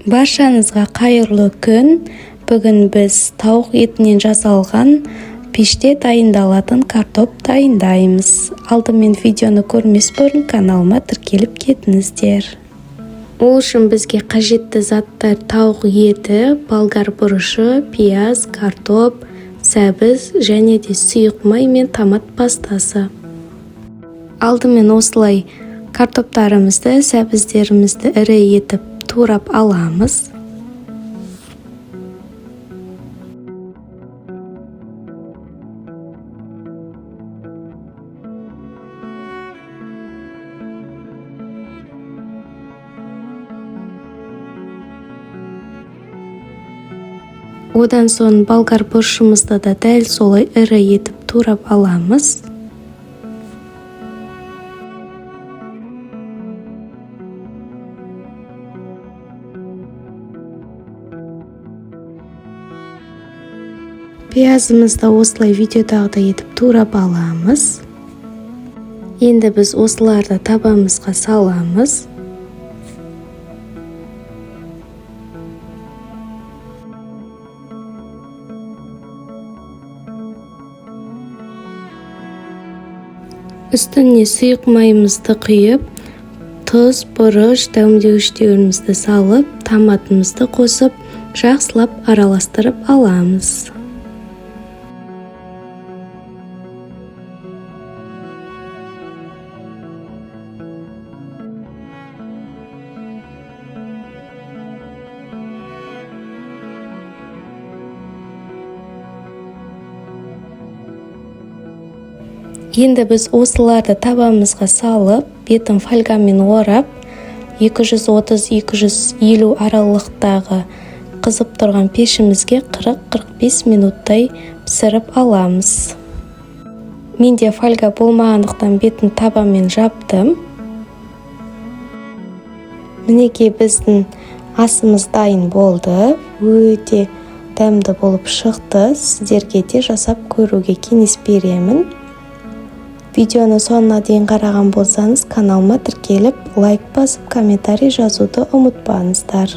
Баршаңызға қайырлы күн. Бүгін біз тауық етінен жасалған пеште дайындалатын картоп дайындаймыз. Алдымен видеоны көрмес бұрын каналыма тіркеліп кетіңіздер. Ол үшін бізге қажетті заттар: тауық еті, болгар бұрышы, пияз, картоп, сәбіз және де сұйық май мен томат пастасы. Алдымен осылай картоптарымызды, сәбіздерімізді ірі етіп турап аламыз. Одан соң болгар бұрышымызды да дәл солай ірі етіп турап аламыз. Пиязымызды осылай видеодағыдай етіп турап аламыз. Енді біз осыларды табамызға саламыз. Үстіне сұйық майымызды құйып, тұз, бұрыш, дәмдеуіштерімізді салып, томатымызды қосып, жақсылап араластырып аламыз. Енді біз осыларды табамызға салып, бетін фольгамен орап, 230-250 аралықтағы қызып тұрған пешімізге 40-45 минуттай пісіріп аламыз. Менде фольга болмағандықтан бетін табамен жаптым. Мінекей біздің асымыз дайын болды. Өте дәмді болып шықты. Сіздерге де жасап көруге кеңес беремін. Видеоны соңына дейін қараған болсаңыз, каналыма тіркеліп, лайк басып, комментарий жазуды ұмытпаңыздар.